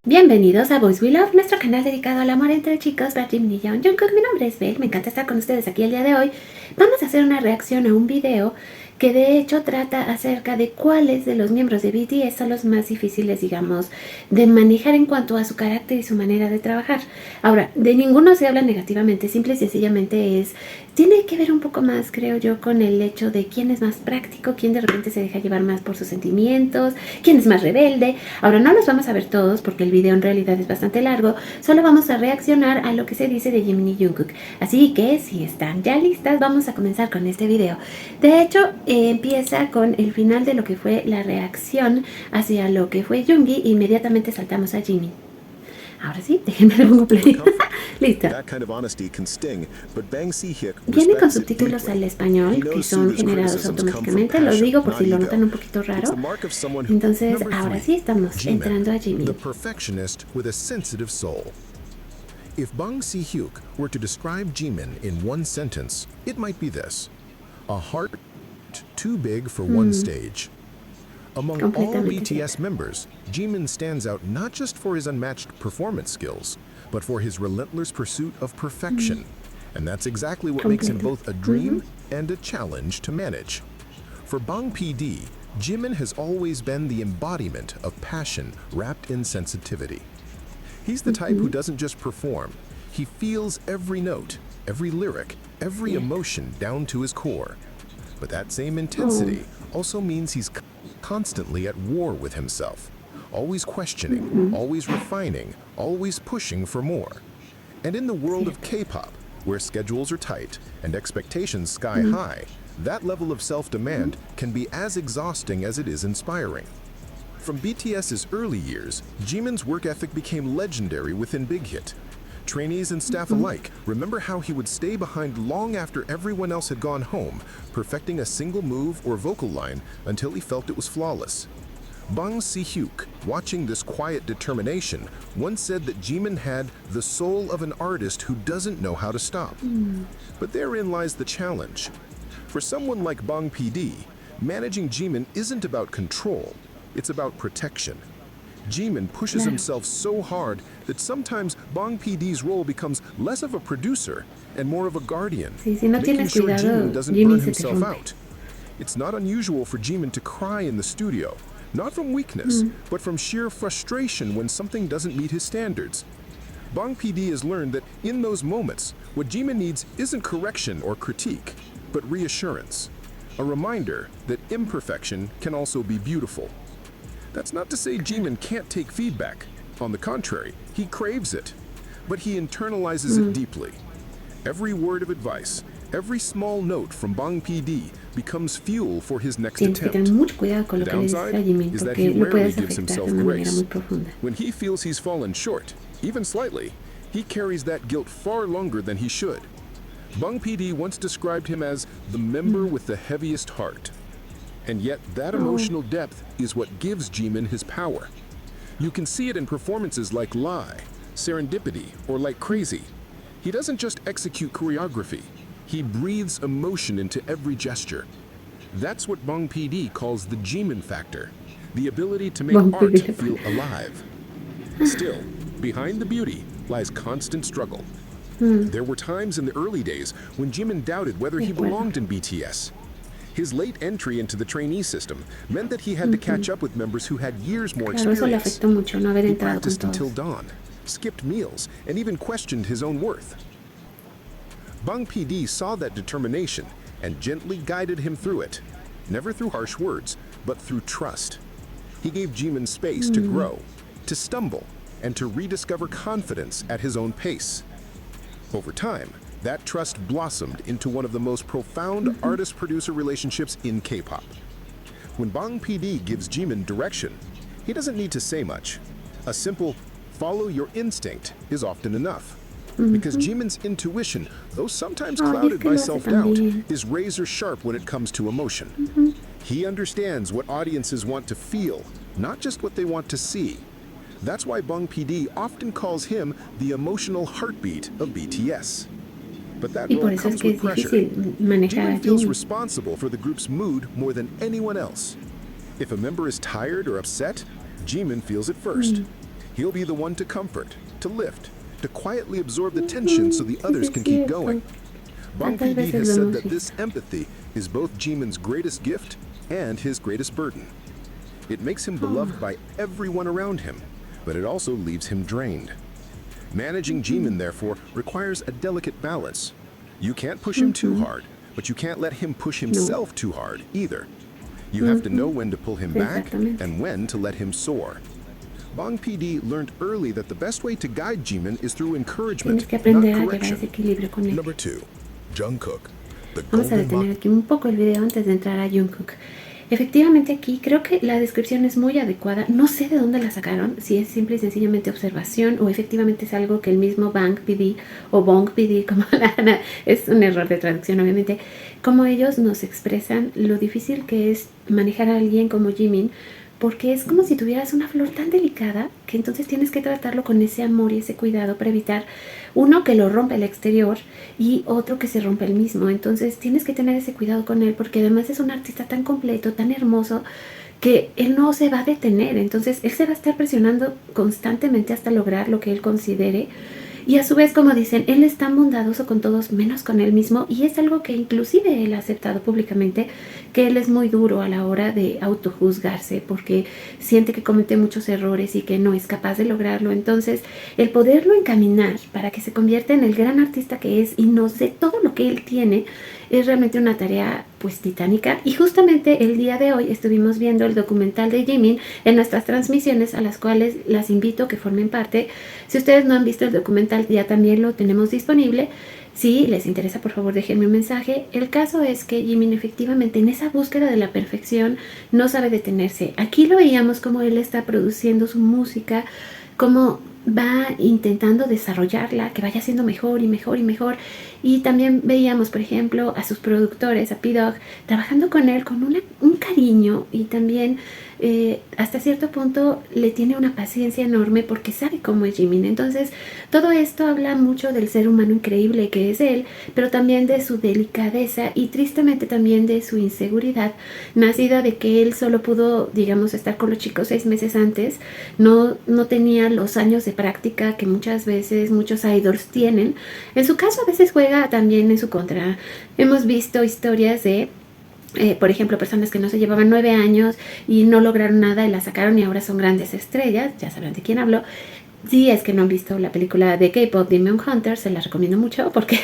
Bienvenidos a Boys We Love, nuestro canal dedicado al amor entre chicos, para Jimin y Jungkook. Mi nombre es Belle, me encanta estar con ustedes aquí el día de hoy. Vamos a hacer una reacción a un video que de hecho trata acerca de cuáles de los miembros de BTS son los más difíciles, digamos, de manejar en cuanto a su carácter y su manera de trabajar. Ahora, de ninguno se habla negativamente, simple y sencillamente tiene que ver un poco más, creo yo, con el hecho de quién es más práctico, quién de repente se deja llevar más por sus sentimientos, quién es más rebelde. Ahora, no los vamos a ver todos porque el video en realidad es bastante largo, solo vamos a reaccionar a lo que se dice de Jimin y Jungkook. Así que, si están ya listas, vamos a comenzar con este video. De hecho, empieza con el final de lo que fue la reacción hacia lo que fue Yoongi e inmediatamente saltamos a Jimin. Ahora sí, déjenme le pongo play. Listo. Viene con subtítulos al español que son generados automáticamente. Lo digo por si lo notan un poquito raro. Entonces, ahora sí estamos entrando a Jimin. If Bang Si-hyuk were to describe Jimin in one sentence, it might be this: a heart too big for one stage. Among all BTS members, Jimin stands out not just for his unmatched performance skills, but for his relentless pursuit of perfection. And that's exactly what makes him both a dream and a challenge to manage. For Bang PD, Jimin has always been the embodiment of passion wrapped in sensitivity. He's the type who doesn't just perform, he feels every note, every lyric, every emotion down to his core. But that same intensity also means he's constantly at war with himself, always questioning, always refining, always pushing for more. And in the world of K-pop, where schedules are tight and expectations sky high, that level of self-demand can be as exhausting as it is inspiring. From BTS's early years, Jimin's work ethic became legendary within Big Hit. Trainees and staff alike remember how he would stay behind long after everyone else had gone home, perfecting a single move or vocal line until he felt it was flawless. Bang Si-hyuk, watching this quiet determination, once said that Jimin had the soul of an artist who doesn't know how to stop. But therein lies the challenge. For someone like Bang PD, managing Jimin isn't about control, it's about protection. Jimin pushes himself so hard that sometimes Bang PD's role becomes less of a producer and more of a guardian, making sure Jimin doesn't burn himself out. It's not unusual for Jimin to cry in the studio, not from weakness, but from sheer frustration when something doesn't meet his standards. Bang PD has learned that in those moments, what Jimin needs isn't correction or critique, but reassurance, a reminder that imperfection can also be beautiful. That's not to say Jimin can't take feedback. On the contrary, he craves it, but he internalizes it deeply. Every word of advice, every small note from Bang PD becomes fuel for his next attempt. The downside is that he rarely gives himself grace. When he feels he's fallen short, even slightly, he carries that guilt far longer than he should. Bang PD once described him as the member with the heaviest heart. And yet, that emotional depth is what gives Jimin his power. You can see it in performances like Lie, Serendipity, or Like Crazy. He doesn't just execute choreography, he breathes emotion into every gesture. That's what Bang PD calls the Jimin factor, the ability to make art feel alive. Still, behind the beauty lies constant struggle. There were times in the early days when Jimin doubted whether he belonged in BTS. His late entry into the trainee system meant that he had to catch up with members who had years more experience. He practiced until dawn, skipped meals, and even questioned his own worth. Bang PD saw that determination and gently guided him through it, never through harsh words, but through trust. He gave Jimin space to grow, to stumble, and to rediscover confidence at his own pace. Over time, that trust blossomed into one of the most profound artist-producer relationships in K-pop. When Bang PD gives Jimin direction, he doesn't need to say much. A simple, follow your instinct is often enough. Because Jimin's intuition, though sometimes clouded by self-doubt, is razor sharp when it comes to emotion. He understands what audiences want to feel, not just what they want to see. That's why Bang PD often calls him the emotional heartbeat of BTS. But that role comes with pressure. Jimin feels responsible for the group's mood more than anyone else. If a member is tired or upset, Jimin feels it first. He'll be the one to comfort, to lift, to quietly absorb the tension so the others can keep going. Bang PD has said that this empathy is both Jimin's greatest gift and his greatest burden. It makes him beloved by everyone around him, but it also leaves him drained. Managing Jimin, therefore, requires a delicate balance. You can't push him too hard, but you can't let him push himself too hard either. You have to know when to pull him back and when to let him soar. Bang PD learned early that the best way to guide Jimin is through encouragement, not correction. Number 2. Jungkook, the Vamos a golden detener aquí un poco el video antes de entrar a Jungkook. Efectivamente aquí creo que la descripción es muy adecuada. No sé de dónde la sacaron, si es simple y sencillamente observación o efectivamente es algo que el mismo Bang PD o Bong PD, como es un error de traducción obviamente, como ellos nos expresan lo difícil que es manejar a alguien como Jimin, porque es como si tuvieras una flor tan delicada que entonces tienes que tratarlo con ese amor y ese cuidado para evitar uno que lo rompa el exterior y otro que se rompa el mismo. Entonces tienes que tener ese cuidado con él porque además es un artista tan completo, tan hermoso, que él no se va a detener. Entonces él se va a estar presionando constantemente hasta lograr lo que él considere. Y a su vez, como dicen, él es tan bondadoso con todos, menos con él mismo. Y es algo que inclusive él ha aceptado públicamente, que él es muy duro a la hora de autojuzgarse, porque siente que comete muchos errores y que no es capaz de lograrlo. Entonces, el poderlo encaminar para que se convierta en el gran artista que es y nos dé todo lo que él tiene, es realmente una tarea pues titánica. Y justamente el día de hoy estuvimos viendo el documental de Jimin en nuestras transmisiones, a las cuales las invito a que formen parte. Si ustedes no han visto el documental, ya también lo tenemos disponible. Si les interesa, por favor, déjenme un mensaje. El caso es que Jimin efectivamente en esa búsqueda de la perfección no sabe detenerse. Aquí lo veíamos como él está produciendo su música, como va intentando desarrollarla, que vaya siendo mejor y mejor y mejor. Y también veíamos, por ejemplo, a sus productores, a P-Dog, trabajando con él con un cariño y también hasta cierto punto le tiene una paciencia enorme porque sabe cómo es Jimin. Entonces, todo esto habla mucho del ser humano increíble que es él, pero también de su delicadeza y tristemente también de su inseguridad, nacida de que él solo pudo, digamos, estar con los chicos 6 meses antes, no tenía los años de práctica que muchas veces muchos idols tienen. En su caso, a veces juega también en su contra. Hemos visto historias de por ejemplo, personas que no se llevaban 9 años y no lograron nada y la sacaron y ahora son grandes estrellas. Ya sabrán de quién hablo. Si es que no han visto la película de K-pop Demon Hunter, se las recomiendo mucho porque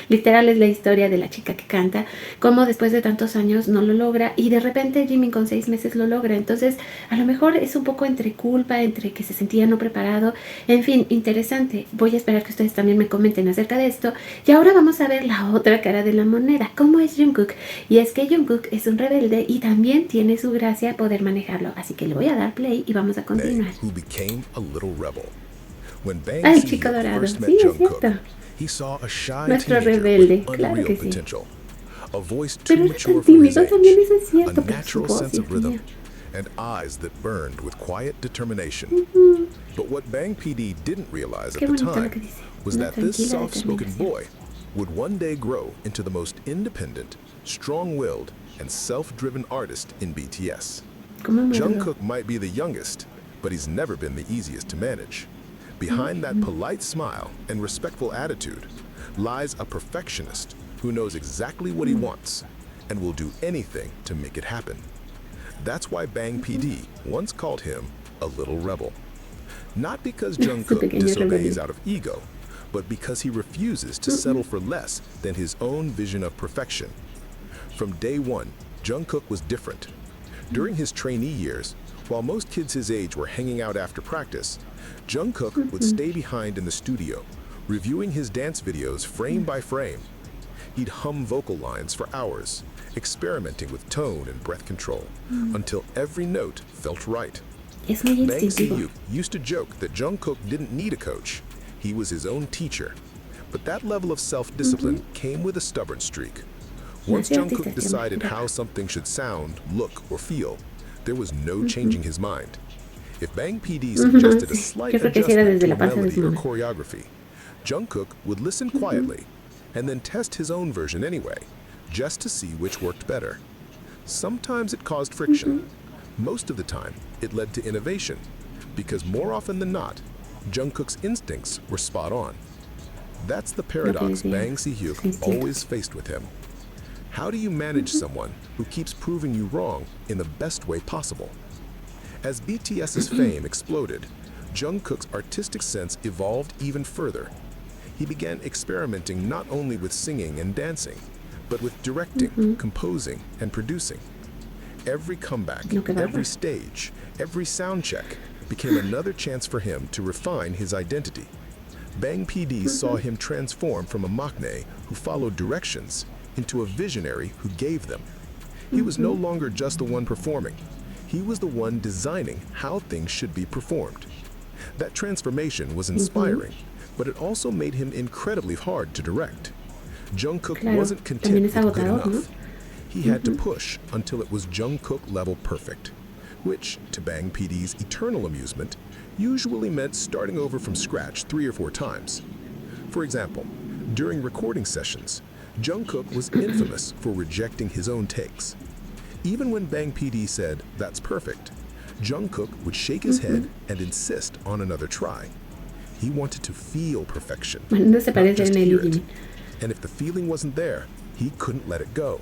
literal es la historia de la chica que canta, cómo después de tantos años no lo logra y de repente Jimin con 6 meses lo logra. Entonces a lo mejor es un poco entre culpa, entre que se sentía no preparado, en fin, interesante. Voy a esperar que ustedes también me comenten acerca de esto. Y ahora vamos a ver la otra cara de la moneda, cómo es Jungkook. Y es que Jungkook es un rebelde y también tiene su gracia poder manejarlo. Así que le voy a dar play y vamos a continuar. When Bang Ay, chico dorado, first met sí, es Jungkook, cierto. he saw a shy Nuestro teenager rebelde, with claro unreal que sí. potential, a voice too Pero es mature tan for his tímido también, age, eso es cierto, a pero su natural voz, sense of Dios mío. rhythm, and eyes that burned with quiet determination. But what Bang PD didn't realize Qué at the bonito lo time que dice. was Una that this tranquila soft-spoken determinación. boy would one day grow into the most independent, strong-willed, and self-driven artist in BTS. ¿Cómo me habló? Jungkook might be the youngest, but he's never been the easiest to manage. Behind that polite smile and respectful attitude lies a perfectionist who knows exactly what he wants and will do anything to make it happen. That's why Bang PD once called him a little rebel. Not because Jungkook pequeño disobeys rebelde. out of ego, but because he refuses to settle for less than his own vision of perfection. From day one, Jungkook was different. During his trainee years, while most kids his age were hanging out after practice, Jungkook would stay behind in the studio, reviewing his dance videos frame by frame. He'd hum vocal lines for hours, experimenting with tone and breath control, until every note felt right. Es muy Bang instintivo. Si-hyuk used to joke that Jungkook didn't need a coach. He was his own teacher. But that level of self-discipline came with a stubborn streak. Once Nació Jungkook artista, decided siempre. how something should sound, look, or feel, there was no changing his mind. If Bang PD suggested a Sí, slight yo creo que sí era adjustment desde to la a panza de melody su or mamá. choreography, Jungkook would listen quietly and then test his own version anyway, just to see which worked better. Sometimes it caused friction. Most of the time, it led to innovation, because more often than not, Jungkook's instincts were spot on. That's the paradox Bang Si-hyuk always faced with him. How do you manage someone who keeps proving you wrong in the best way possible? As BTS's fame exploded, Jungkook's artistic sense evolved even further. He began experimenting not only with singing and dancing, but with directing, composing, and producing. Every comeback, every stage, every sound check became another chance for him to refine his identity. Bang PD saw him transform from a maknae who followed directions into a visionary who gave them. He was no longer just the one performing. He was the one designing how things should be performed. That transformation was inspiring, but it also made him incredibly hard to direct. Jungkook wasn't content with good enough. He had to push until it was Jungkook level perfect, which, to Bang PD's eternal amusement, usually meant starting over from scratch 3 or 4 times. For example, during recording sessions, Jungkook was infamous for rejecting his own takes. Even when Bang PD said, "That's perfect," Jungkook would shake his head and insist on another try. He wanted to feel perfection, No se not parece just en el hear it. Jimmy. And if the feeling wasn't there, he couldn't let it go.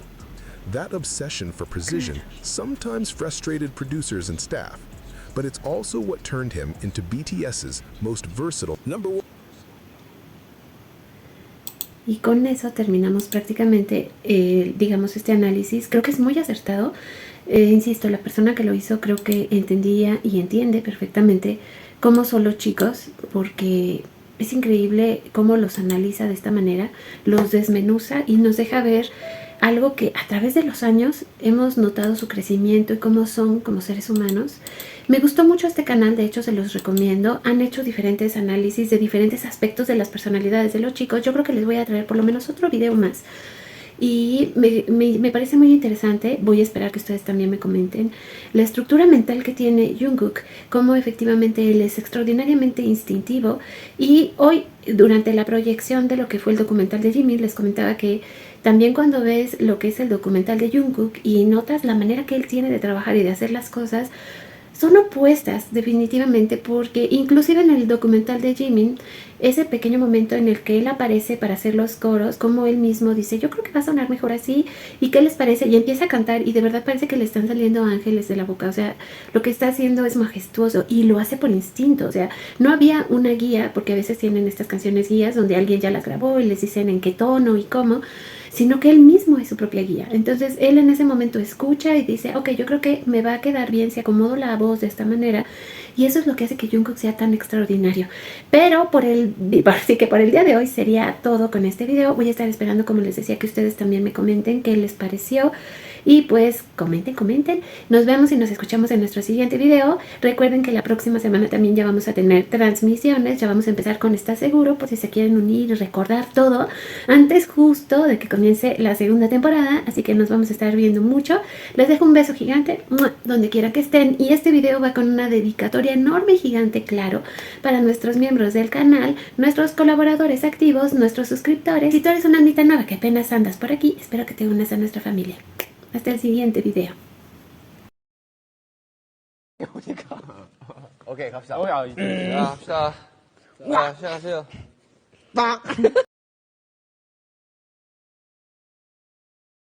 That obsession for precision sometimes frustrated producers and staff, but it's also what turned him into BTS's most versatile number 1. Y con eso terminamos prácticamente, digamos, este análisis. Creo que es muy acertado. Insisto, la persona que lo hizo creo que entendía y entiende perfectamente cómo son los chicos, porque es increíble cómo los analiza de esta manera, los desmenuza y nos deja ver algo que a través de los años hemos notado su crecimiento y cómo son como seres humanos. Me gustó mucho este canal, de hecho se los recomiendo. Han hecho diferentes análisis de diferentes aspectos de las personalidades de los chicos. Yo creo que les voy a traer por lo menos otro video más. Y me parece muy interesante. Voy a esperar que ustedes también me comenten la estructura mental que tiene Jungkook, cómo efectivamente él es extraordinariamente instintivo. Y hoy, durante la proyección de lo que fue el documental de Jimin, les comentaba que también cuando ves lo que es el documental de Jungkook y notas la manera que él tiene de trabajar y de hacer las cosas, son opuestas definitivamente, porque inclusive en el documental de Jimin, ese pequeño momento en el que él aparece para hacer los coros, como él mismo dice, yo creo que va a sonar mejor así, ¿y qué les parece? Y empieza a cantar y de verdad parece que le están saliendo ángeles de la boca. O sea, lo que está haciendo es majestuoso y lo hace por instinto. O sea, no había una guía, porque a veces tienen estas canciones guías donde alguien ya las grabó y les dicen en qué tono y cómo, sino que él mismo es su propia guía. Entonces él en ese momento escucha y dice, ok, yo creo que me va a quedar bien si acomodo la voz de esta manera, y eso es lo que hace que Jungkook sea tan extraordinario. Pero así que por el día de hoy sería todo con este video. Voy a estar esperando, como les decía, que ustedes también me comenten qué les pareció. Y pues comenten. Nos vemos y nos escuchamos en nuestro siguiente video. Recuerden que la próxima semana también ya vamos a tener transmisiones. Ya vamos a empezar con ¿Estás seguro? Por si se quieren unir y recordar todo antes justo de que comience la segunda temporada. Así que nos vamos a estar viendo mucho. Les dejo un beso gigante donde quiera que estén. Y este video va con una dedicatoria enorme y gigante, claro, para nuestros miembros del canal, nuestros colaboradores activos, nuestros suscriptores. Si tú eres una amita nueva que apenas andas por aquí, espero que te unas a nuestra familia. Hasta el siguiente video. 오케이 갑시다. 갑시다. 자, 시작하세요.